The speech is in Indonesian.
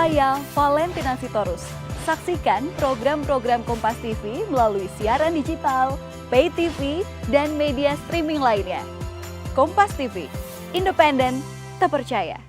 Saya Valentina Sitorus. Saksikan program-program Kompas TV melalui siaran digital, pay TV, dan media streaming lainnya. Kompas TV, independen, terpercaya.